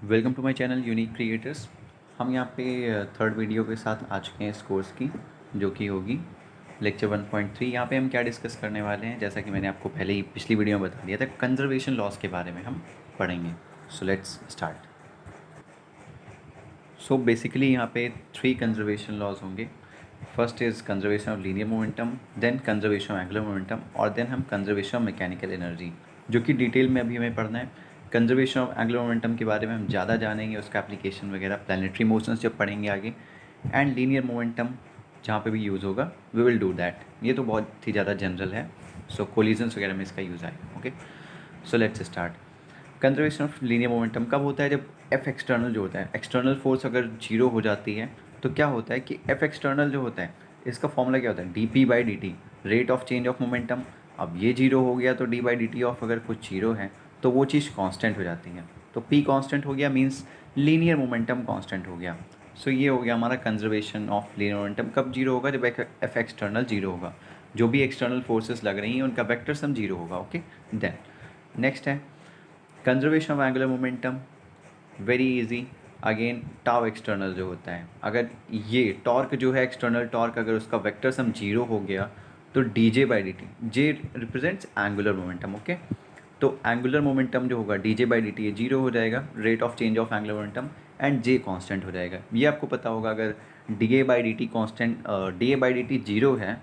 Welcome to my channel unique creators. हम यहाँ पे थर्ड वीडियो के साथ आ चुके हैं इस कोर्स की, जो कि होगी लेक्चर 1.3। यहाँ पे हम क्या डिस्कस करने वाले हैं, जैसा कि मैंने आपको पहले ही पिछली वीडियो में बता दिया था, कंजर्वेशन लॉस के बारे में हम पढ़ेंगे। So let's start. So basically यहाँ पे 3 कंजर्वेशन लॉज होंगे। First is conservation of linear momentum, then conservation of angular momentum, और देन हम कंजर्वेशन ऑफ मैकेनिकल एनर्जी, जो कि डिटेल में अभी हमें पढ़ना है। कंजर्वेशन ऑफ एंगुलर मोमेंटम के बारे में हम ज़्यादा जानेंगे, उसका एप्लीकेशन वगैरह, प्लानिटरी मोशंस जब पढ़ेंगे आगे, एंड लीनियर मोमेंटम जहाँ पे भी यूज़ होगा वी विल डू दैट। ये तो बहुत ही ज़्यादा जनरल है, सो कोलिजन्स वगैरह में इसका यूज़ आएगा। Okay, so let's start. Conservation of linear momentum कब होता है? जब एफ एक्सटर्नल जो होता है, एक्सटर्नल फोर्स अगर जीरो हो जाती है, तो क्या होता है कि एफ एक्सटर्नल जो होता है, इसका फॉर्मूला क्या होता है? D P by D T, rate of change of momentum. अब ये जीरो हो गया तो D by D T of अगर कुछ जीरो है तो वो चीज़ कांस्टेंट हो जाती है। तो पी कांस्टेंट हो गया, मीन्स लीनियर मोमेंटम कांस्टेंट हो गया। सो ये हो गया हमारा कंजर्वेशन ऑफ लीनियर मोमेंटम। कब जीरो होगा? जब एफ एक्सटर्नल जीरो होगा, जो भी एक्सटर्नल फोर्सेस लग रही हैं उनका वेक्टर सम जीरो होगा। ओके, देन नेक्स्ट है conservation of angular momentum. Very easy. Again tau external जो होता है, अगर ये टॉर्क जो है एक्सटर्नल टॉर्क, अगर उसका वेक्टर सम जीरो हो गया तो D J by D T, J represents angular momentum. Okay, तो एंगुलर मोमेंटम जो होगा D J by D T, ये जीरो हो जाएगा, rate of change of angular momentum, and J constant हो जाएगा। ये आपको पता होगा, अगर D A by D T constant, D A by D T zero है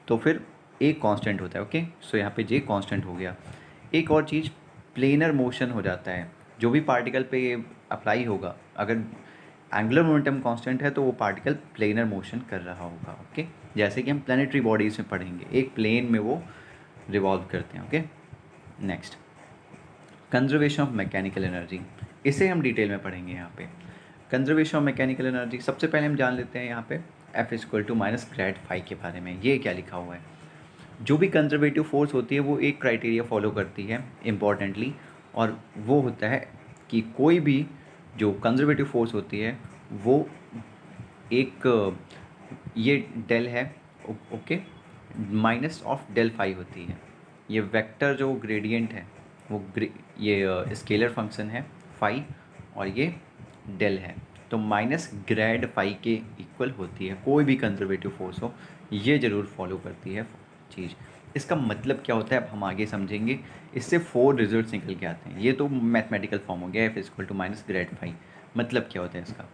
तो फिर ए कांस्टेंट होता है। ओके, सो यहाँ पे जे कांस्टेंट हो गया। एक और चीज़, प्लेनर मोशन हो जाता है। जो भी पार्टिकल पे अप्लाई होगा, अगर एंगुलर मोमेंटम कांस्टेंट है तो वो पार्टिकल प्लेनर मोशन कर रहा होगा। ओके, जैसे कि हम प्लानिटरी बॉडीज़ में पढ़ेंगे, एक प्लेन में वो रिवॉल्व करते हैं। Okay, next conservation of mechanical energy, इसे हम डिटेल में पढ़ेंगे यहाँ पे। कंजर्वेशन ऑफ मैकेनिकल एनर्जी, सबसे पहले हम जान लेते हैं यहाँ पे F equal to minus grad phi के बारे में। ये क्या लिखा हुआ है? जो भी कंजर्वेटिव फोर्स होती है वो एक क्राइटेरिया फॉलो करती है इम्पॉर्टेंटली, और वो होता है कि कोई भी जो कंजर्वेटिव फोर्स होती है वो एक ये डेल है, okay, minus of del phi होती है। ये वेक्टर जो ग्रेडियंट है वो ये स्केलर फंक्शन है फाई, और ये डेल है, तो माइनस ग्रेड फाई के इक्वल होती है। कोई भी कंजर्वेटिव फोर्स हो ये ज़रूर फॉलो करती है चीज़। इसका मतलब क्या होता है अब हम आगे समझेंगे। इससे 4 रिजल्ट्स निकल के आते हैं। ये तो मैथमेटिकल फॉर्म हो गया, F equal to minus grad phi. मतलब क्या होता है इसका?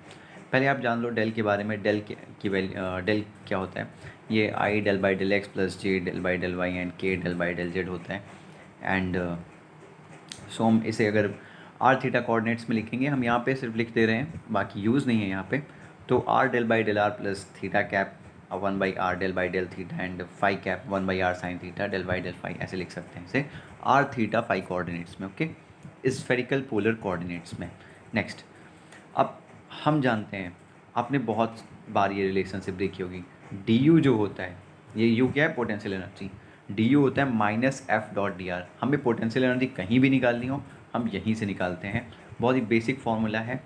पहले आप जान लो डेल के बारे में। डेल की वैल्यू, डेल क्या होता है? ये I del by del X plus J del by del Y and K del by del Z होता है। एंड सो हम इसे अगर आर थीटा कोऑर्डिनेट्स में लिखेंगे, हम यहाँ पे सिर्फ लिख दे रहे हैं, बाकी यूज़ नहीं है यहाँ पे। तो R del by del R plus theta cap 1/r del by del theta and phi cap 1/r sine theta del by del phi, ऐसे लिख सकते हैं इसे आर थीटा फाई कोऑर्डिनेट्स में। ओके, स्फेरिकल पोलर कोऑर्डिनेट्स में। Next, अब हम जानते हैं, आपने बहुत बार ये रिलेशनशिप देखी होगी, डी यू जो होता है, ये यू क्या है? Potential energy. डी यू होता है minus F dot D are. हमें पोटेंशियल एनर्जी कहीं भी निकालनी हो हम यहीं से निकालते हैं। बहुत ही बेसिक फार्मूला है,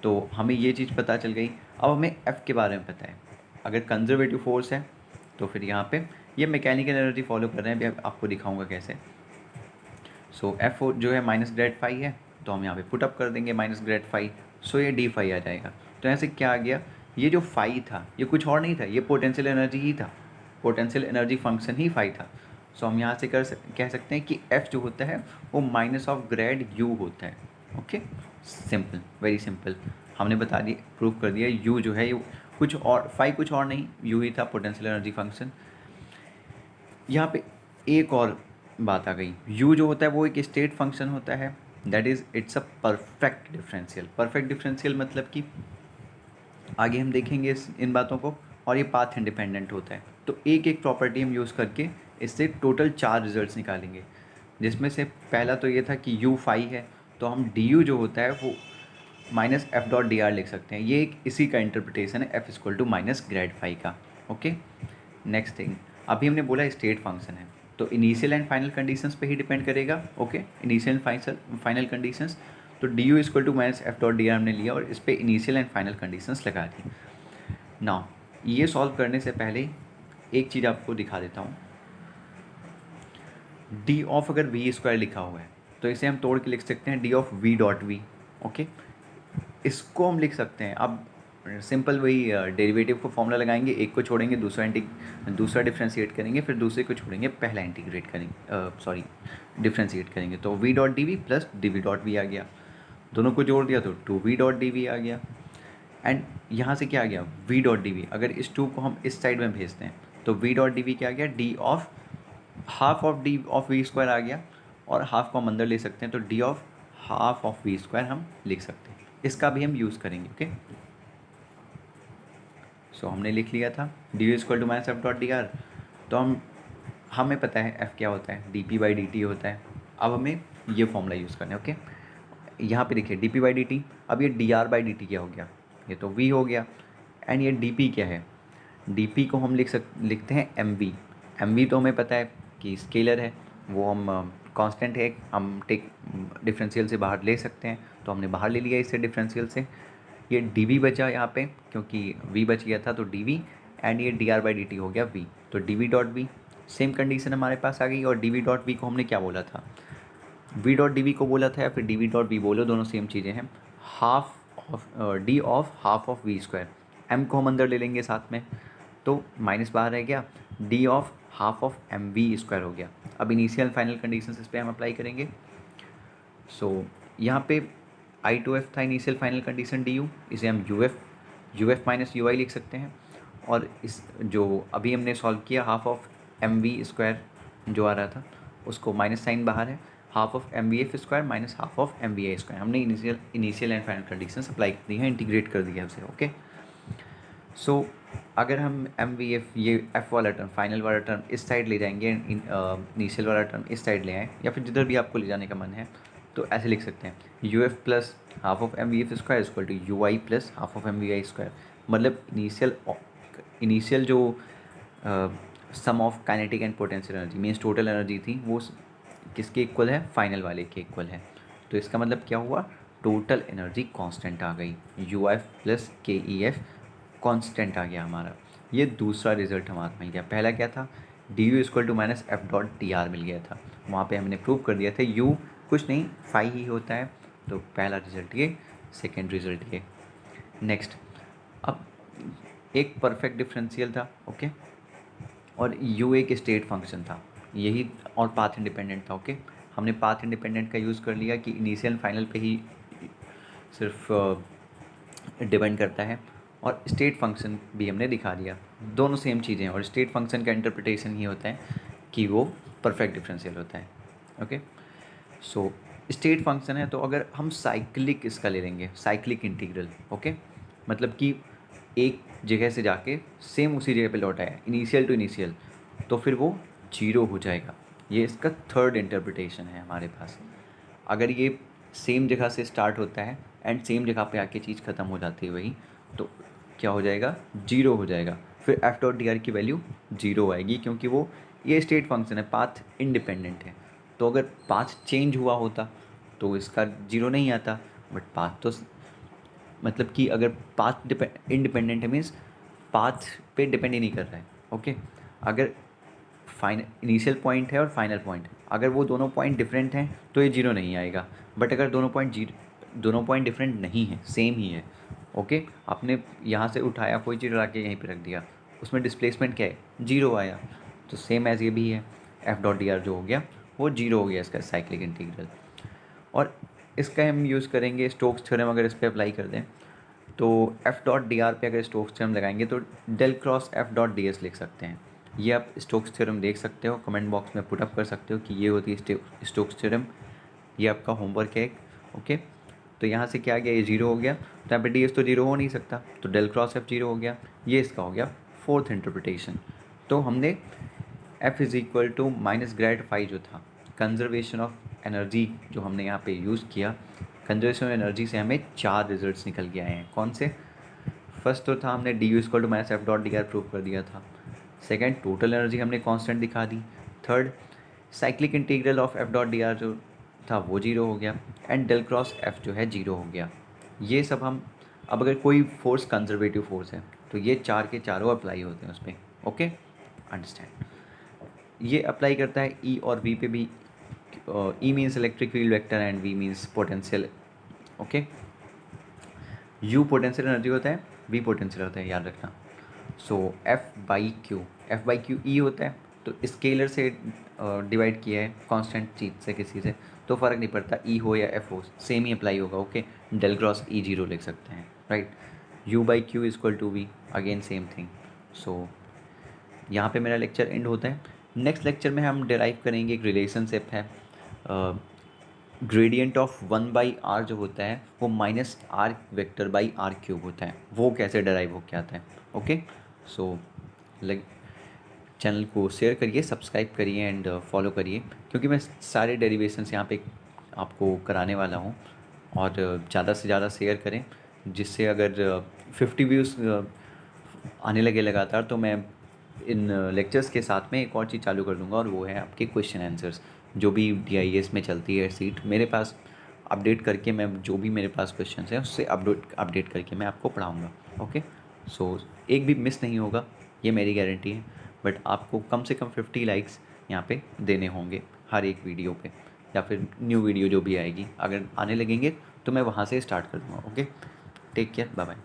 तो हमें ये चीज़ पता चल गई। अब हमें एफ़ के बारे में पता है। अगर कंजर्वेटिव फोर्स है तो फिर यहाँ पे ये मैकेनिकल एनर्जी फॉलो कर रहे हैं, अभी आपको दिखाऊंगा कैसे। सो एफ जो है माइनस ग्रेड फाई है, तो हम यहाँ पे पुट अप कर देंगे माइनस ग्रेड फाई, सो ये डी फाई आ जाएगा। तो ऐसे क्या आ गया? ये जो फाई था ये कुछ और नहीं था, ये पोटेंशियल एनर्जी ही था। पोटेंशियल एनर्जी फंक्शन ही फाई था। सो हम यहाँ से कह सकते हैं कि एफ जो होता है वो माइनस ऑफ ग्रेड यू होता है। Okay, simple, very simple. हमने बता दिया, प्रूव कर दिया, यू जो है ये कुछ और, फाई कुछ और नहीं, यू ही था पोटेंशियल एनर्जी फंक्शन। यहाँ पे एक और बात आ गई, u जो होता है वो एक स्टेट फंक्शन होता है, that is it's a perfect differential. Perfect differential मतलब कि आगे हम देखेंगे इन बातों को, और ये पाथ इंडिपेंडेंट होता है। तो एक एक प्रॉपर्टी हम यूज़ करके इससे टोटल 4 रिजल्ट्स निकालेंगे, जिसमें से पहला तो ये था कि u फाई है, तो हम डी जो होता है वो minus F dot D R लिख सकते हैं। ये एक इसी का इंटरप्रिटेशन है, F equal to minus grad phi का। ओके, नेक्स्ट थिंग, अभी हमने बोला स्टेट फंक्शन है, तो इनिशियल एंड फाइनल कंडीशंस पे ही डिपेंड करेगा। Okay, initial and final conditions, तो D U equal to minus F dot D R हमने लिया और इस पर इनिशियल एंड फाइनल कंडीशंस लगा दी। नाउ ये सॉल्व करने से पहले एक चीज़ आपको दिखा देता हूँ। डी ऑफ अगर वी स्क्वायर लिखा हुआ है तो इसे हम तोड़ के लिख सकते हैं D of V dot V. Okay, इसको हम लिख सकते हैं अब सिंपल वही डेरिवेटिव को फॉर्मूला लगाएंगे, एक को छोड़ेंगे दूसरा डिफ्रेंशिएट करेंगे, फिर दूसरे को छोड़ेंगे पहला इंटीग्रेट करेंगे, सॉरी डिफ्रेंशिएट करेंगे, तो V dot D V plus D V dot V आ गया, दोनों को जोड़ दिया तो two V dot D V आ गया। एंड यहाँ से क्या आ गया, वी डॉट डी वी, अगर इस टू को हम इस साइड में भेजते हैं तो वी डॉट डी वी क्या आ गया, D of half of D of V square आ गया, और हाफ को हम अंदर ले सकते हैं तो D of half of V square हम लिख सकते हैं, इसका भी हम यूज़ करेंगे। ओके, सो हमने लिख लिया था D U equal to minus F dot D R, तो हमें पता है एफ क्या होता है, D P by D T होता है। अब हमें ये फॉर्मूला यूज़ करना है। ओके, यहाँ पे देखिए D P by D T, अब ये D R by D T क्या हो गया, ये तो वी हो गया, एंड ये डी पी क्या है, डी पी को हम लिखते हैं एम वी। एम वी तो हमें पता है कि स्केलर है, वो हम कांस्टेंट है, हम टेक डिफरेंशियल से बाहर ले सकते हैं, तो हमने बाहर ले लिया इससे डिफरेंशियल से। ये डी वी बचा यहाँ पे क्योंकि वी बच गया था, तो डी वी, एंड ये D R by D T हो गया वी, तो D V dot V same condition हमारे पास आ गई। और डी वी डॉट वी को हमने क्या बोला था, वी डॉट डी वी को बोला था या फिर डी वी डॉट वी बोलो, दोनों सेम चीज़ें हैं, half of D of half of V square, M को हम अंदर ले लेंगे साथ में, तो माइनस बाहर रह गया, D of half of M V square हो गया। अब इनिशियल फाइनल कंडीशन इस पर हम अप्लाई करेंगे। सो यहाँ पे आई टू एफ था initial final condition D you, इसे हम यू एफ माइनस यू आई लिख सकते हैं, और इस जो अभी हमने सॉल्व किया half of M V square जो आ रहा था उसको माइनस साइन बाहर है, half of M V F square minus half of M V I square, हमने initial and final condition apply कर दी हैं, इंटीग्रेट कर दिया है उसे। ओके, सो अगर हम एम वी एफ ये एफ वाला टर्म फाइनल वाला टर्म इस साइड ले जाएंगे, इनिशियल वाला टर्म इस साइड ले आए, या फिर जिधर भी आपको ले जाने का मन है, तो ऐसे लिख सकते हैं U F plus half of M V F square equal to U I plus half of M V I square, मतलब इनिशियल जो sum of kinetic and potential energy means total energy थी वो किसके इक्वल है, final वाले के equal है। तो इसका मतलब क्या हुआ, टोटल एनर्जी कांस्टेंट आ गई, यू एफ प्लस के ई एफ कांस्टेंट आ गया हमारा। ये दूसरा रिजल्ट हमारा मिल गया। पहला क्या था, D U equal to minus F dot D R मिल गया था, वहाँ पे हमने प्रूव कर दिया था यू कुछ नहीं फाई ही होता है, तो पहला रिजल्ट ये, सेकेंड रिजल्ट ये। नेक्स्ट, अब एक परफेक्ट डिफरेंशियल था, ओके, और यू एक स्टेट फंक्शन था, यही, और पाथ इंडिपेंडेंट था। ओके, हमने पाथ इंडिपेंडेंट का यूज़ कर लिया कि इनिशियल फाइनल पे ही सिर्फ डिपेंड करता है, और स्टेट फंक्शन भी हमने दिखा दिया, दोनों सेम चीज़ें हैं, और स्टेट फंक्शन का इंटरप्रिटेशन ही होता है कि वो परफेक्ट डिफरेंशियल होता है। ओके, सो स्टेट फंक्शन है, तो अगर हम साइक्लिक इसका ले लेंगे, साइक्लिक इंटीग्रल, ओके, मतलब कि एक जगह से जाके सेम उसी जगह पे लौट आया इनिशियल टू इनिशियल, तो फिर वो जीरो हो जाएगा। ये इसका थर्ड इंटरप्रिटेशन है हमारे पास। अगर ये सेम जगह से स्टार्ट होता है एंड सेम जगह पे आके चीज़ ख़त्म हो जाती है वही, तो क्या हो जाएगा, जीरो हो जाएगा, फिर एफ डॉट डी आर की वैल्यू जीरो आएगी, क्योंकि वो ये स्टेट फंक्शन है, पाथ इंडिपेंडेंट है। तो अगर पाथ चेंज हुआ होता तो इसका जीरो नहीं आता, बट पाथ तो मतलब कि अगर पाथ इंडिपेंडेंट है मीन्स पाथ पे डिपेंड ही नहीं कर रहा है। ओके, अगर इनिशियल पॉइंट है और फाइनल पॉइंट, अगर वो दोनों पॉइंट डिफरेंट हैं तो ये जीरो नहीं आएगा, बट अगर दोनों पॉइंट डिफरेंट नहीं है, सेम ही है, ओके, आपने यहाँ से उठाया कोई चीज़ ला के यहीं पे रख दिया, उसमें डिस्प्लेसमेंट क्या है, जीरो आया, तो सेम एज ये भी है, एफ डॉट डी आर जो हो गया वो जीरो हो गया इसका साइक्लिक इंटीग्रल। और इसका हम यूज़ करेंगे स्टोक्स थ्योरम, अगर इस पर अप्लाई कर दें तो एफ डॉट डी आर पे अगर स्टोक्स थ्योरम लगाएंगे तो del cross F dot D S लिख सकते हैं। ये आप स्टोक्स थ्योरम देख सकते हो, कमेंट बॉक्स में पुट अप कर सकते हो कि ये होती है स्टोक्स थ्योरम, ये आपका होमवर्क है एक। ओके, तो यहाँ से क्या आ गया, ये जीरो हो गया, तो यहाँ पे डी एस तो जीरो हो नहीं सकता, तो डेल क्रॉस एफ जीरो हो गया, ये इसका हो गया फोर्थ इंटरप्रिटेशन। तो हमने F is equal to minus grad phi जो था, कंजर्वेशन ऑफ एनर्जी जो हमने यहाँ पे यूज़ किया, कंजर्वेशन ऑफ एनर्जी से हमें 4 रिजल्ट्स निकल के आए हैं। कौन से, फर्स्ट तो था हमने D U equal to minus F dot D R prove कर दिया था, सेकेंड टोटल एनर्जी हमने कांस्टेंट दिखा दी, third cyclic integral of F dot D R जो था वो जीरो हो गया, एंड डेल क्रॉस एफ जो है जीरो हो गया। ये सब हम, अब अगर कोई फोर्स कंजर्वेटिव फोर्स है तो ये चार के चारों अप्लाई होते हैं उस पर। ओके, अंडरस्टैंड, ये अप्लाई करता है ई और वी पे भी। E means electric field vector and V means potential okay. U potential energy होता है, वी पोटेंशियल होता है, याद रखना। So F by Q E होता है, तो स्केलर से डिवाइड किया है कांस्टेंट चीज़ से किसी से, तो फ़र्क नहीं पड़ता ई हो या एफ हो, सेम ही अप्लाई होगा। Okay, del cross E zero लिख सकते हैं, right. U by Q is equal to V, again same thing. So यहाँ पे मेरा लेक्चर एंड होता है। नेक्स्ट लेक्चर में हम डिराइव करेंगे एक रिलेशनशिप है, ग्रेडियंट ऑफ 1/r जो होता है वो minus R vector by R cube होता है, वो कैसे डिराइव हो के आता है। ओके, सो लाइक चैनल को शेयर करिए, सब्सक्राइब करिए एंड फॉलो करिए, क्योंकि मैं सारे डेरिवेशंस यहाँ पे आपको कराने वाला हूँ। और ज़्यादा से ज़्यादा शेयर करें, जिससे अगर 50 व्यूज़ आने लगे लगातार, तो मैं इन लेक्चर्स के साथ में एक और चीज़ चालू कर दूँगा, और वो है आपके क्वेश्चन आंसर्स। जो भी DIS में चलती है सीट, मेरे पास अपडेट करके मैं जो भी मेरे पास क्वेश्चन हैं उससे अपडेट करके मैं आपको पढ़ाऊँगा। ओके, सो एक भी मिस नहीं होगा, ये मेरी गारंटी है। बट आपको कम से कम 50 लाइक्स यहाँ पे देने होंगे हर एक वीडियो पे, या फिर न्यू वीडियो जो भी आएगी, अगर आने लगेंगे तो मैं वहाँ से स्टार्ट कर दूँगा। Okay, take care, bye bye.